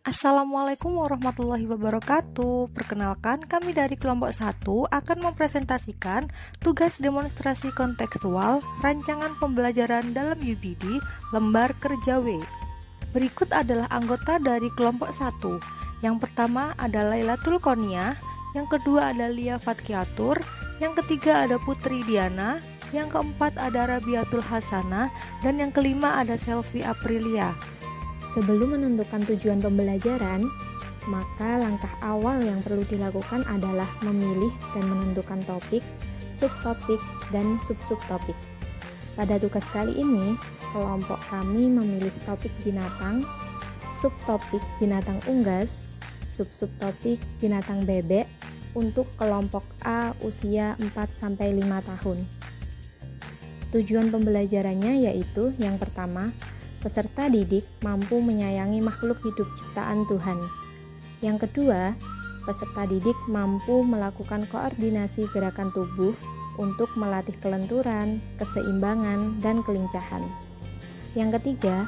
Assalamualaikum warahmatullahi wabarakatuh. Perkenalkan, kami dari kelompok 1 akan mempresentasikan tugas demonstrasi kontekstual rancangan pembelajaran dalam UBD lembar kerja W. Berikut adalah anggota dari kelompok 1. Yang pertama ada Lailatul Qoniah, yang kedua ada Lia Fatkiatur, yang ketiga ada Putri Diana, yang keempat ada Rabiatul Hasanah, dan yang kelima ada Selvi Aprilia. Sebelum menentukan tujuan pembelajaran, maka langkah awal yang perlu dilakukan adalah memilih dan menentukan topik, subtopik, dan sub-subtopik. Pada tugas kali ini, kelompok kami memilih topik binatang, subtopik binatang unggas, sub-subtopik binatang bebek untuk kelompok A usia 4-5 tahun. Tujuan pembelajarannya yaitu yang pertama, peserta didik mampu menyayangi makhluk hidup ciptaan Tuhan. Yang kedua, peserta didik mampu melakukan koordinasi gerakan tubuh untuk melatih kelenturan, keseimbangan, dan kelincahan. Yang ketiga,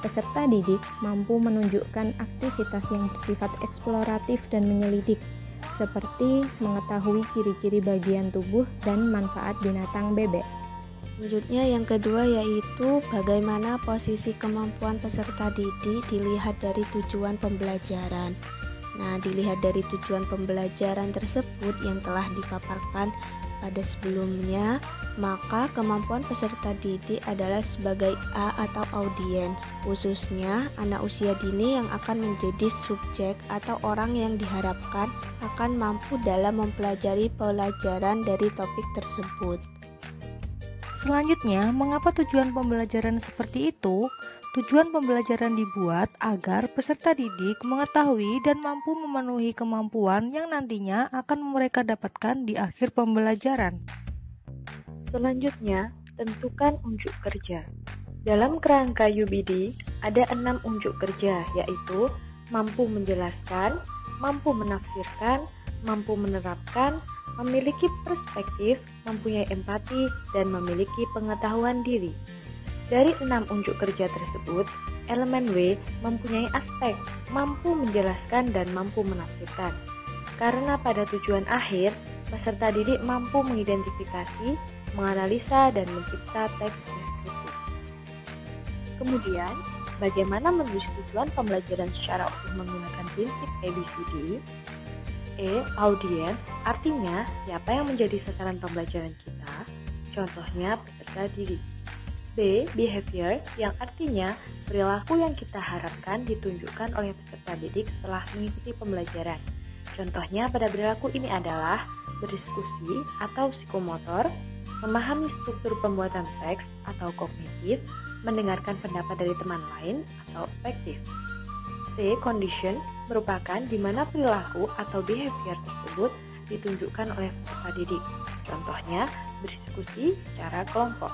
peserta didik mampu menunjukkan aktivitas yang bersifat eksploratif dan menyelidik, seperti mengetahui ciri-ciri bagian tubuh dan manfaat binatang bebek. Selanjutnya yang kedua yaitu bagaimana posisi kemampuan peserta didik dilihat dari tujuan pembelajaran. Nah, dilihat dari tujuan pembelajaran tersebut yang telah dipaparkan pada sebelumnya, maka kemampuan peserta didik adalah sebagai A atau audiens, khususnya anak usia dini yang akan menjadi subjek atau orang yang diharapkan akan mampu dalam mempelajari pelajaran dari topik tersebut. Selanjutnya, mengapa tujuan pembelajaran seperti itu? Tujuan pembelajaran dibuat agar peserta didik mengetahui dan mampu memenuhi kemampuan yang nantinya akan mereka dapatkan di akhir pembelajaran. Selanjutnya, tentukan unjuk kerja. Dalam kerangka UBD, ada 6 unjuk kerja, yaitu mampu menjelaskan, mampu menafsirkan, mampu menerapkan, memiliki perspektif, mempunyai empati, dan memiliki pengetahuan diri. Dari 6 unjuk kerja tersebut, elemen W mempunyai aspek mampu menjelaskan dan mampu menafsirkan. Karena pada tujuan akhir, peserta didik mampu mengidentifikasi, menganalisa, dan mencipta teks deskriptif. Kemudian, bagaimana menulis tujuan pembelajaran secara utuh menggunakan prinsip ABCD? Audiens, artinya siapa yang menjadi sasaran pembelajaran kita, contohnya peserta didik. B. Behavior, yang artinya perilaku yang kita harapkan ditunjukkan oleh peserta didik setelah mengikuti pembelajaran. Contohnya pada perilaku ini adalah berdiskusi atau psikomotor, memahami struktur pembuatan teks atau kognitif, mendengarkan pendapat dari teman lain atau afektif. C. Condition merupakan di mana perilaku atau behavior tersebut ditunjukkan oleh peserta didik. Contohnya, berdiskusi secara kelompok.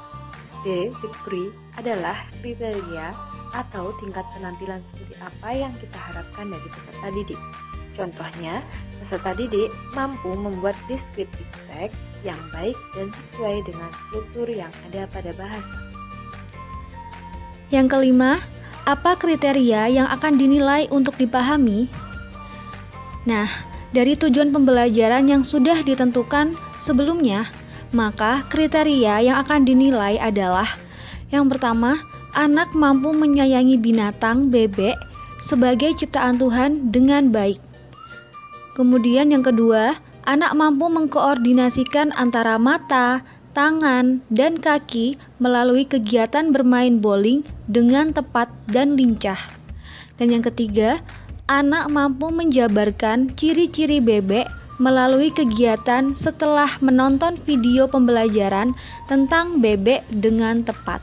D. Degree adalah kriteria atau tingkat penampilan seperti apa yang kita harapkan dari peserta didik. Contohnya, peserta didik mampu membuat deskriptif teks yang baik dan sesuai dengan struktur yang ada pada bahasa. Yang kelima, apa kriteria yang akan dinilai untuk dipahami? Nah, dari tujuan pembelajaran yang sudah ditentukan sebelumnya, maka kriteria yang akan dinilai adalah yang pertama, anak mampu menyayangi binatang bebek sebagai ciptaan Tuhan dengan baik. Kemudian yang kedua, anak mampu mengkoordinasikan antara mata, tangan, dan kaki melalui kegiatan bermain bowling dengan tepat dan lincah. Dan yang ketiga, anak mampu menjabarkan ciri-ciri bebek melalui kegiatan setelah menonton video pembelajaran tentang bebek dengan tepat.